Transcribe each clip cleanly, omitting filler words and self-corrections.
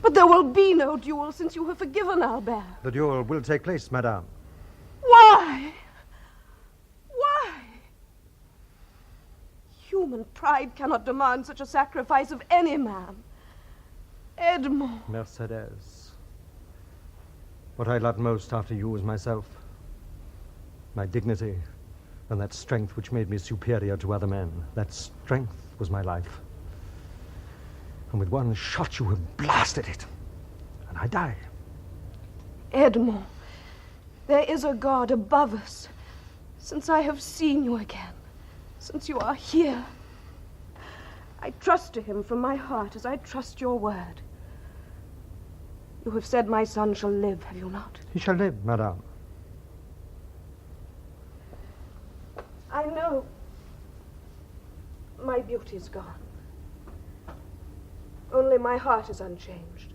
But there will be no duel since you have forgiven Albert. The duel will take place, madame. Why? Why? Human pride cannot demand such a sacrifice of any man. Edmond. Mercedes. What I loved most after you was myself. My dignity and that strength which made me superior to other men. That strength was my life. And with one shot you have blasted it. And I die. Edmond, there is a God above us. Since I have seen you again, since you are here, I trust to him from my heart as I trust your word. You have said my son shall live, have you not? He shall live, madame. I know my beauty's gone. Only my heart is unchanged.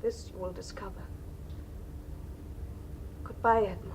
This you will discover. Goodbye, Edmond.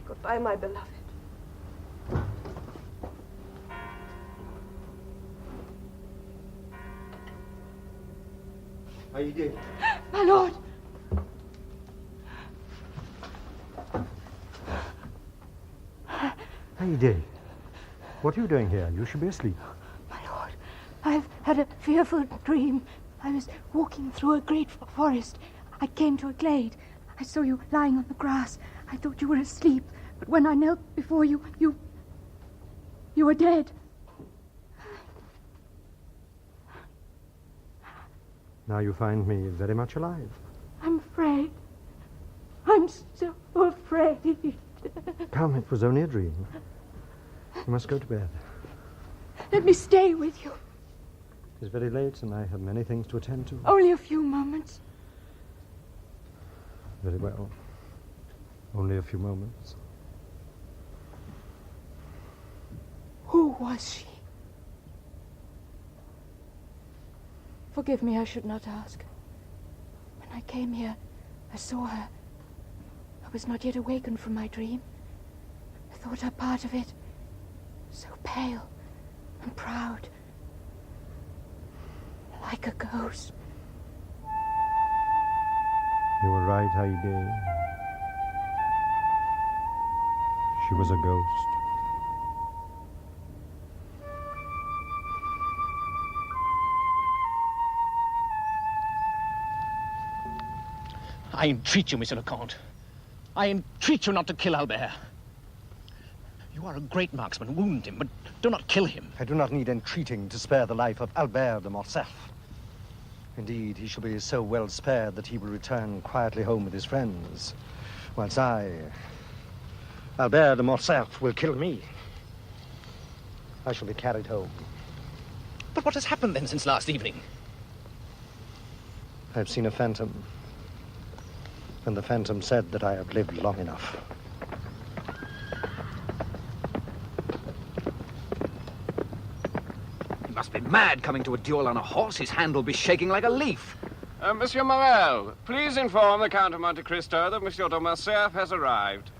Goodbye, my beloved. How you doing? My lord! Haydée, what are you doing here? You should be asleep. My lord, I've had a fearful dream. I was walking through a great forest. I came to a glade. I saw you lying on the grass. I thought you were asleep, but when I knelt before you, you were dead. Now you find me very much alive. I'm afraid. I'm so afraid. Come, it was only a dream. You must go to bed. Let me stay with you. It is very late and I have many things to attend to. Only a few moments. Very well. Only a few moments. Who was she? Forgive me, I should not ask. When I came here, I saw her. I was not yet awakened from my dream. I thought her part of it. So pale and proud. Like a ghost. You were right, Haydée. She was a ghost. I entreat you, Monsieur le Comte. I entreat you not to kill Albert. You are a great marksman. Wound him, but do not kill him. I do not need entreating to spare the life of Albert de Morcerf. Indeed, he shall be so well spared that he will return quietly home with his friends, whilst Albert de Morcerf, will kill me. I shall be carried home. But what has happened then since last evening? I've seen a phantom. And the phantom said that I have lived long enough. He must be mad coming to a duel on a horse. His hand will be shaking like a leaf. Monsieur Morel, please inform the Count of Monte Cristo that Monsieur de Morcerf has arrived.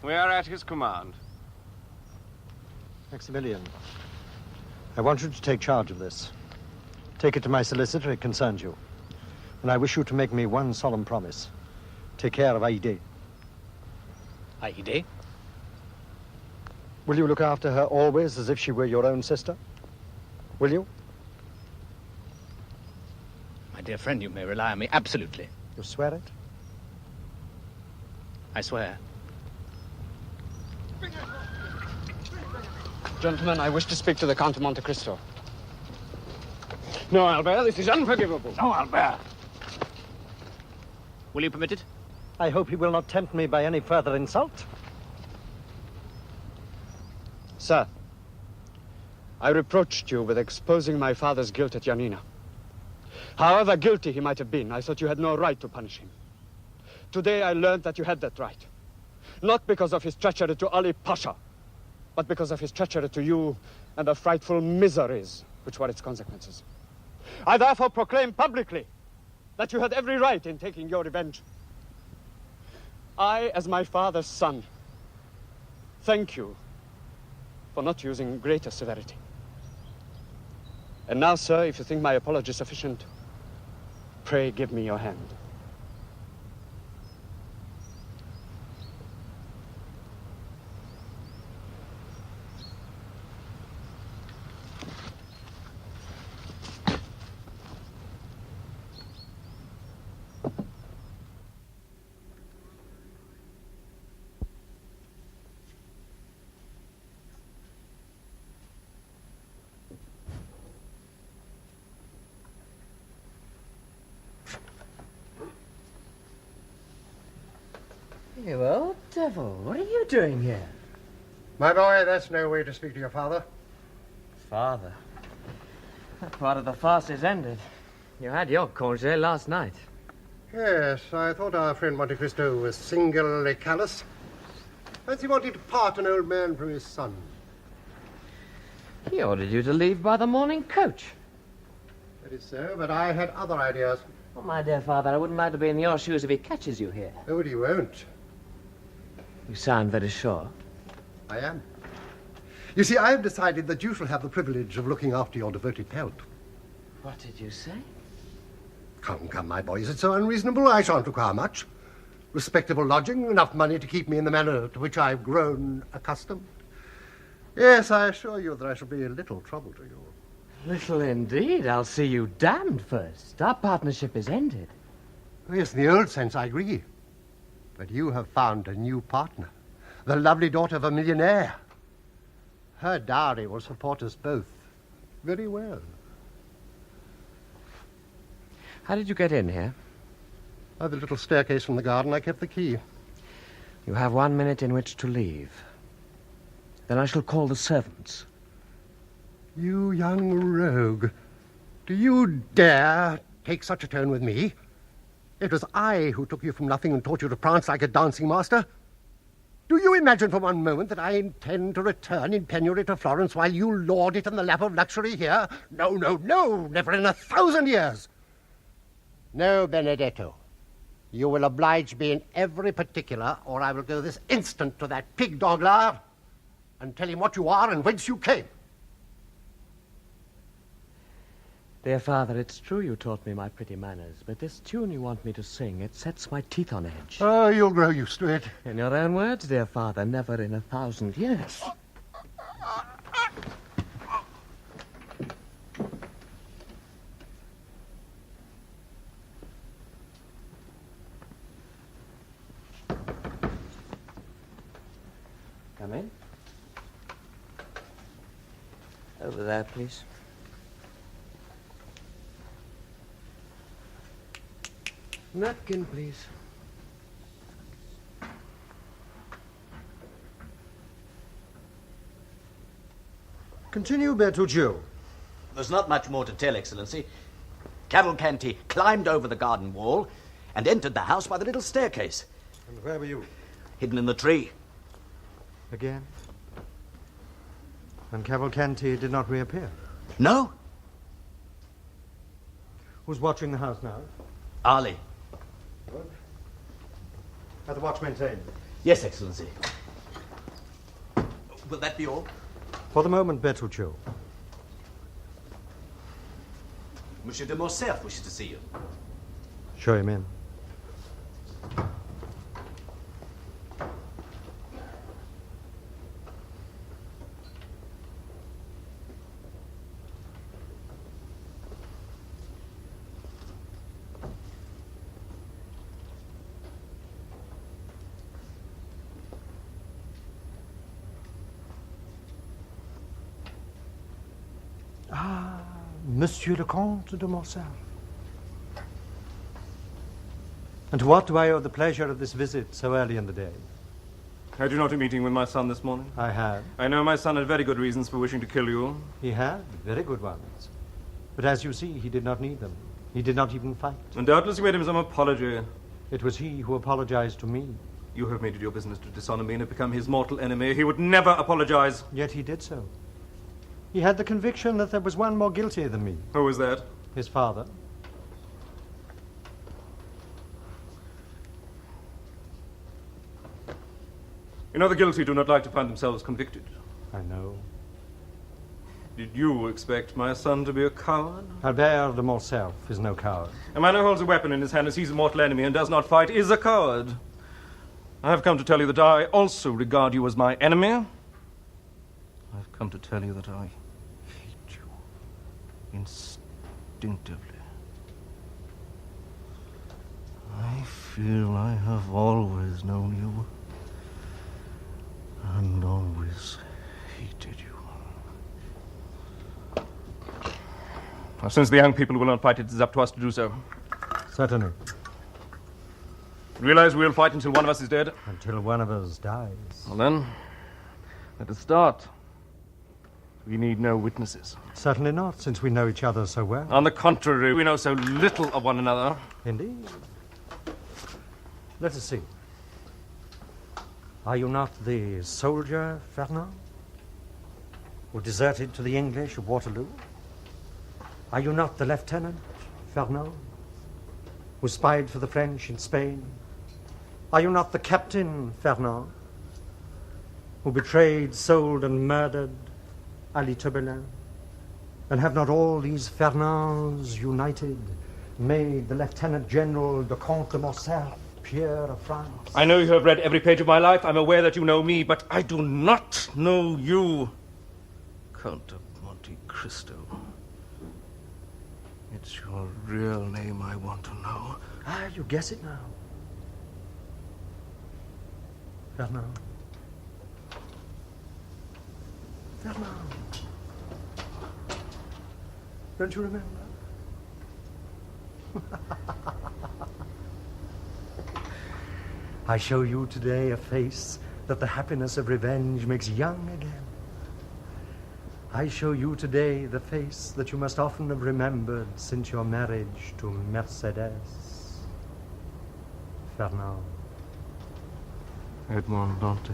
We are at his command. Maximilian, I want you to take charge of this. Take it to my solicitor, it concerns you. And I wish you to make me one solemn promise. Take care of Haydée. Haydée? Will you look after her always as if she were your own sister? Will you? My dear friend, you may rely on me absolutely. You swear it? I swear. Gentlemen, I wish to speak to the Count of Monte Cristo. No, Albert, this is unforgivable. No, Albert. Will you permit it? I hope he will not tempt me by any further insult. Sir, I reproached you with exposing my father's guilt at Janina. However guilty he might have been, I thought you had no right to punish him. Today I learned that you had that right. Not because of his treachery to Ali Pasha, but because of his treachery to you and the frightful miseries which were its consequences. I therefore proclaim publicly that you had every right in taking your revenge. I, as my father's son, thank you for not using greater severity. And now, sir, if you think my apology sufficient, pray give me your hand. You old devil, what are you doing here? My boy, that's no way to speak to your father. Father? That part of the farce is ended. You had your congé last night. Yes, I thought our friend Monte Cristo was singularly callous. Fancy wanting to part an old man from his son. He ordered you to leave by the morning coach. That is so, but I had other ideas. Oh, my dear father, I wouldn't like to be in your shoes if he catches you here. Oh, but he won't. You sound very sure. I am. You see, I've decided that you shall have the privilege of looking after your devoted pelt. What did you say? Come, come, my boy, is it so unreasonable? I shan't require much. Respectable lodging, enough money to keep me in the manner to which I've grown accustomed. Yes, I assure you that I shall be a little trouble to you. Little indeed. I'll see you damned first. Our partnership is ended. Oh, yes, in the old sense, I agree. But you have found a new partner, the lovely daughter of a millionaire. Her dowry will support us both very well. How did you get in here? By the little staircase from the garden, I kept the key. You have 1 minute in which to leave. Then I shall call the servants. You young rogue. Do you dare take such a tone with me? It was I who took you from nothing and taught you to prance like a dancing master. Do you imagine for one moment that I intend to return in penury to Florence while you lord it in the lap of luxury here? No, no, no, never in 1,000 years. No, Benedetto. You will oblige me in every particular, or I will go this instant to that pig Danglars and tell him what you are and whence you came. Dear father, it's true you taught me my pretty manners, but this tune you want me to sing, it sets my teeth on edge. Oh, you'll grow used to it. In your own words, dear father, never in 1,000 years. Come in. Over there, please. Napkin, please. Continue, Bertuccio. There's not much more to tell, Excellency. Cavalcanti climbed over the garden wall and entered the house by the little staircase. And where were you? Hidden in the tree. Again? And Cavalcanti did not reappear? No? Who's watching the house now? Ali. Good. Are the watch maintained? Yes, Excellency. Will that be all? For the moment, Bertuccio. Monsieur de Morcerf wishes to see you. Show him in. Monsieur le Comte de Morcerf. And to what do I owe the pleasure of this visit so early in the day? Had you not a meeting with my son this morning? I had. I know my son had very good reasons for wishing to kill you. He had very good ones. But as you see, he did not need them. He did not even fight. And doubtless you made him some apology. It was he who apologized to me. You have made it your business to dishonor me and have become his mortal enemy. He would never apologize. Yet he did so. He had the conviction that there was one more guilty than me. Who was that? His father. You know the guilty do not like to find themselves convicted. I know. Did you expect my son to be a coward? Albert de Morcerf is no coward. A man who holds a weapon in his hand and sees a mortal enemy and does not fight is a coward. I have come to tell you that I also regard you as my enemy. I've come to tell you that I hate you instinctively. I feel I have always known you and always hated you. Now, since the young people will not fight, it is up to us to do so. Certainly. Realize we'll fight until one of us is dead? Until one of us dies. Well then, let us start. We need no witnesses. Certainly not, since we know each other so well. On the contrary, we know so little of one another. Indeed. Let us see. Are you not the soldier, Fernand, who deserted to the English at Waterloo? Are you not the lieutenant, Fernand, who spied for the French in Spain? Are you not the captain, Fernand, who betrayed, sold, and murdered Ali Tobelin? And have not all these Fernands united made the Lieutenant General the Comte de Morcerf, peer of France? I know you have read every page of my life. I'm aware that you know me, but I do not know you. Count of Monte Cristo. It's your real name I want to know. Ah, you guess it now. Fernand. Fernand. Don't you remember? I show you today a face that the happiness of revenge makes young again. I show you today the face that you must often have remembered since your marriage to Mercedes. Fernand. Edmond Dantes.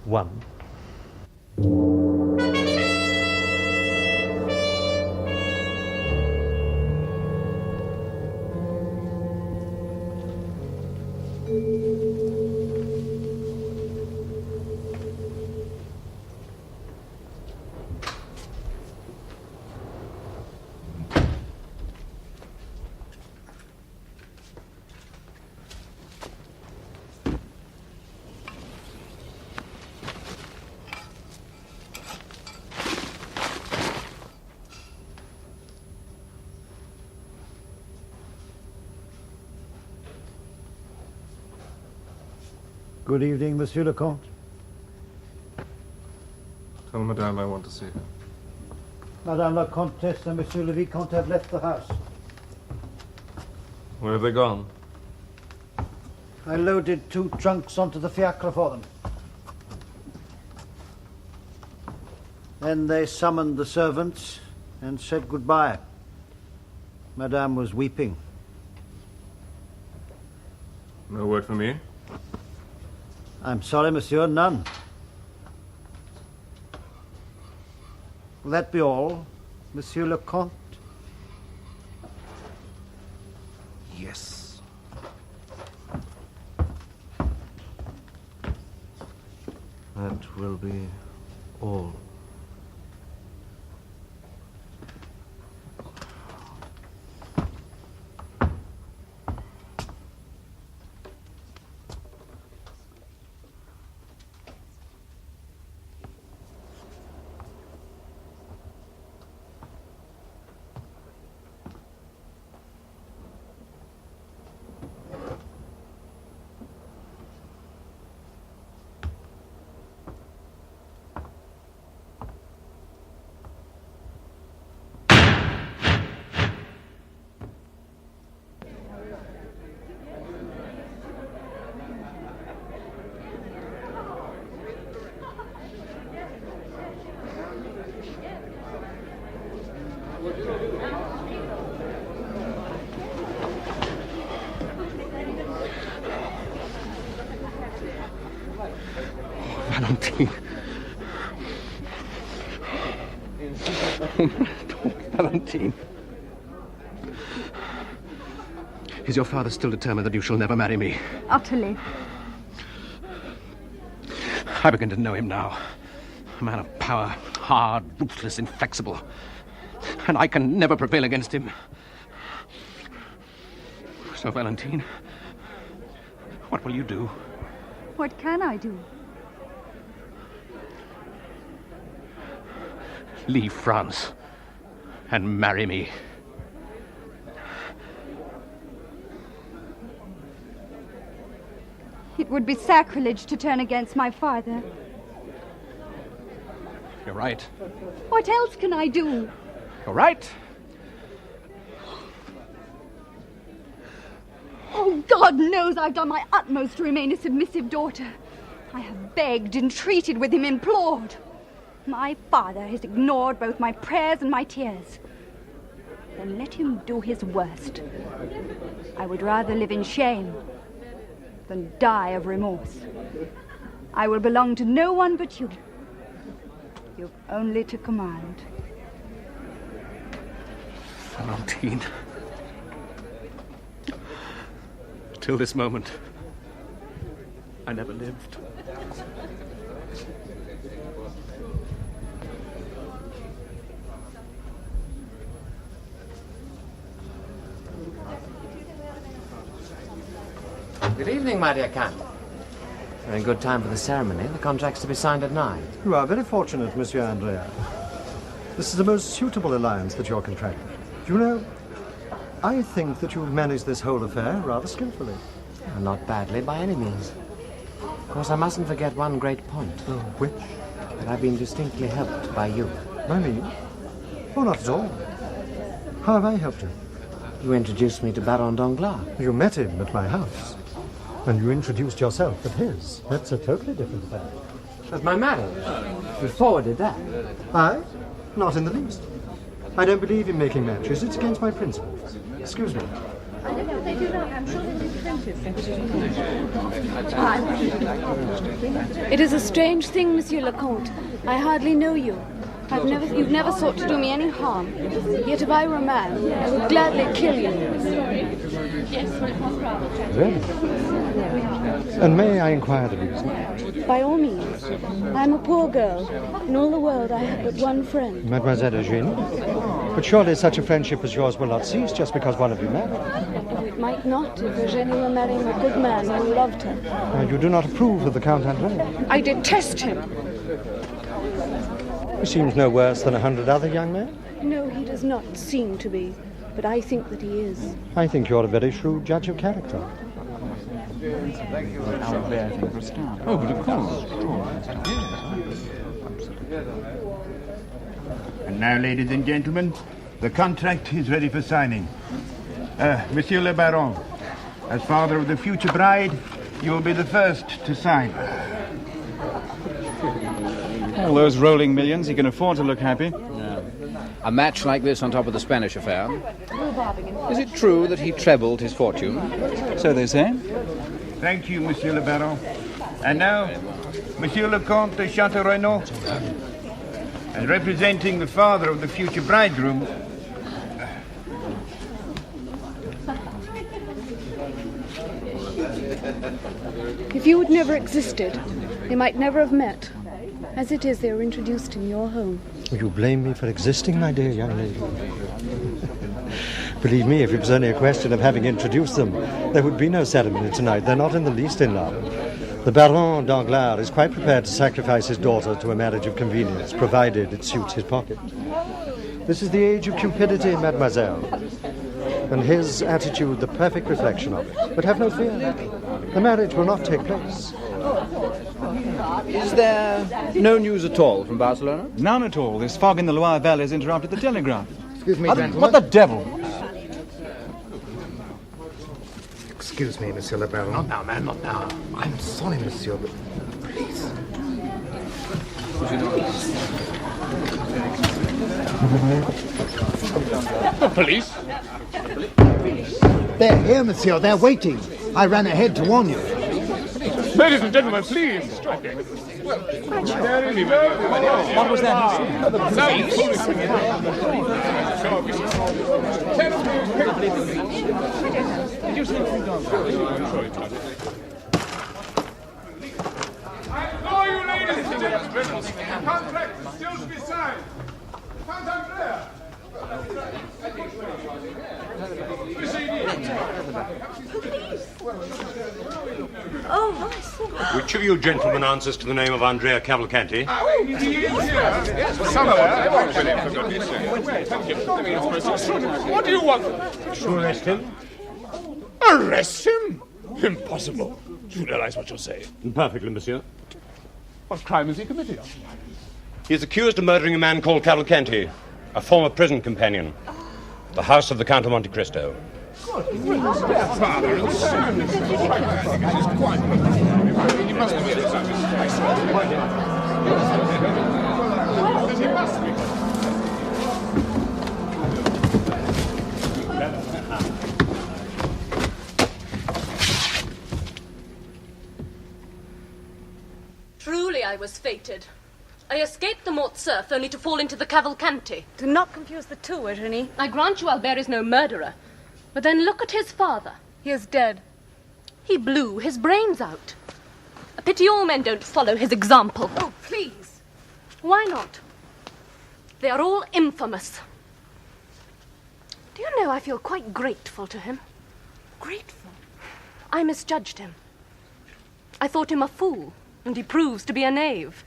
One. Good evening, Monsieur le Comte. Tell Madame I want to see her. Madame la Comtesse and Monsieur le Vicomte have left the house. Where have they gone? I loaded 2 trunks onto the fiacre for them. Then they summoned the servants and said goodbye. Madame was weeping. No word for me? I'm sorry, monsieur, none. Will that be all, Monsieur le Comte? Yes. That will be all. Valentine. Valentine. Is your father still determined that you shall never marry me? Utterly. I begin to know him now. A man of power, hard, ruthless, inflexible. And I can never prevail against him. So, Valentine, what will you do? What can I do? Leave France and marry me. It would be sacrilege to turn against my father. You're right. What else can I do? You're right. Oh, God knows I've done my utmost to remain a submissive daughter. I have begged, entreated with him, implored. My father has ignored both my prayers and my tears. Then let him do his worst. I would rather live in shame than die of remorse. I will belong to no one but you. You've only to command. Valentine. Till this moment, I never lived. Good evening, my dear Count. We're in good time for the ceremony. The contract's to be signed at 9. You are very fortunate, Monsieur Andrea. This is the most suitable alliance that you're contracting. You know, I think that you've managed this whole affair rather skillfully. Not badly, by any means. Of course, I mustn't forget one great point. Oh, which? That I've been distinctly helped by you. By me? Oh, not at all. How have I helped you? You introduced me to Baron Danglars. You met him at my house. And you introduced yourself at his. That's a totally different affair. At my marriage? You forwarded that? I? Not in the least. I don't believe in making matches. It's against my principles. Excuse me. They do not. I'm sure they did It is a strange thing, Monsieur le Comte. I hardly know you. You've never sought to do me any harm. Yet if I were a man, I would gladly kill you. Really? And may I inquire the reason? By all means. I'm a poor girl. In all the world, I have but one friend. Mademoiselle Eugène? But surely such a friendship as yours will not cease just because one of you married. It might not if Eugène were marrying a good man who loved her. You do not approve of the Count Andrea. I detest him. He seems no worse than 100 other young men. No, he does not seem to be. But I think that he is. I think you're a very shrewd judge of character. Oh, but of course. And now, ladies and gentlemen, the contract is ready for signing. Monsieur le Baron, as father of the future bride, you will be the first to sign. All those rolling millions, he can afford to look happy. A match like this on top of the Spanish affair. Is it true that he trebled his fortune? So they say. Thank you, Monsieur le Baron. And now, Monsieur le Comte de Château-Renaud, and representing the father of the future bridegroom. If you had never existed, they might never have met. As it is, they were introduced in your home. You blame me for existing, my dear young lady. Believe me, if it was only a question of having introduced them, there would be no ceremony tonight. They're not in the least in love. The Baron Danglars is quite prepared to sacrifice his daughter to a marriage of convenience, provided it suits his pocket. This is the age of cupidity, mademoiselle, and his attitude the perfect reflection of it. But have no fear. The marriage will not take place. Is there no news at all from Barcelona? None at all. This fog in the Loire Valley has interrupted the telegraph. Excuse me, gentlemen. What the devil? Excuse me, Monsieur le Baron. Not now, man, not now. I'm sorry, Monsieur, but please. The police? They're here, Monsieur. They're waiting. I ran ahead to warn you. Ladies and gentlemen, please. What was that? I implore you, ladies and gentlemen, the contract is still to be signed. Count Andrea. Oh, Which of you gentlemen answers to the name of Andrea Cavalcanti? What do you want? To arrest him? Arrest him? Impossible. Do you realize what you're saying? Perfectly, monsieur. What crime has he committed? He is accused of murdering a man called Cavalcanti, a former prison companion. The house of the Count of Monte Cristo. Father and son. He must be Truly I was fated. I escaped the Morte Surf only to fall into the Cavalcanti. Do not confuse the two, Eugenie. I grant you Albert is no murderer. But then look at his father. He is dead. He blew his brains out. A pity all men don't follow his example. Oh, please. Why not? They are all infamous. Do you know, I feel quite grateful to him. Grateful? I misjudged him. I thought him a fool, and he proves to be a knave.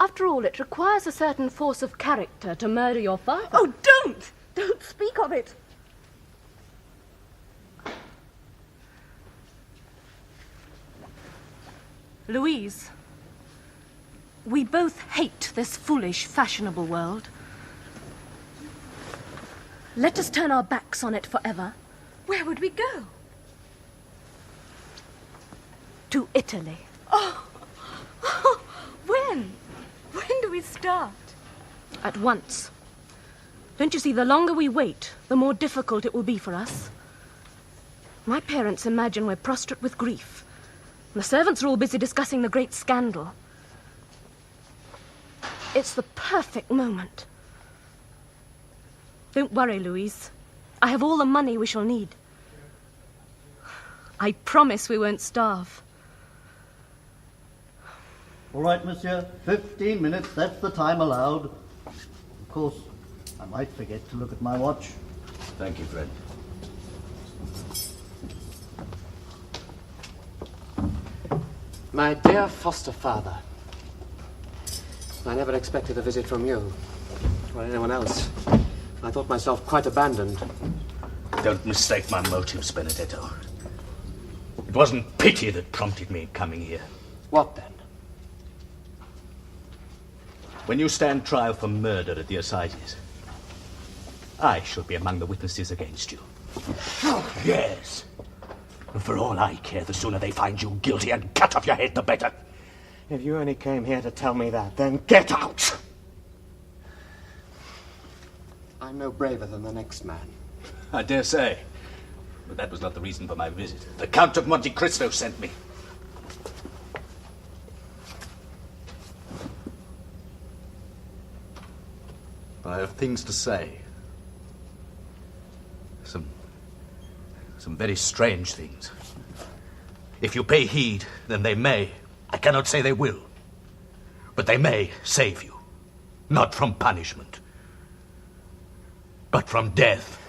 After all, it requires a certain force of character to murder your father. Oh, don't! Don't speak of it. Louise, we both hate this foolish, fashionable world. Let us turn our backs on it forever. Where would we go? To Italy. Oh, when? When do we start? At once. Don't you see, the longer we wait, the more difficult it will be for us. My parents imagine we're prostrate with grief. The servants are all busy discussing the great scandal. It's the perfect moment. Don't worry, Louise. I have all the money we shall need. I promise we won't starve. All right, monsieur. 15 minutes, that's the time allowed. Of course, I might forget to look at my watch. Thank you, Fred. My dear foster father, I never expected a visit from you or anyone else. I thought myself quite abandoned. Don't mistake my motives, Benedetto. It wasn't pity that prompted me in coming here. What then? When you stand trial for murder at the assizes, I shall be among the witnesses against you. Yes. And for all I care, the sooner they find you guilty and cut off your head, the better. If you only came here to tell me that, then get out! I'm no braver than the next man. I dare say. But that was not the reason for my visit. The Count of Monte Cristo sent me. I have things to say. Some very strange things. If you pay heed, then they may, I cannot say they will, but they may save you. Not from punishment, but from death.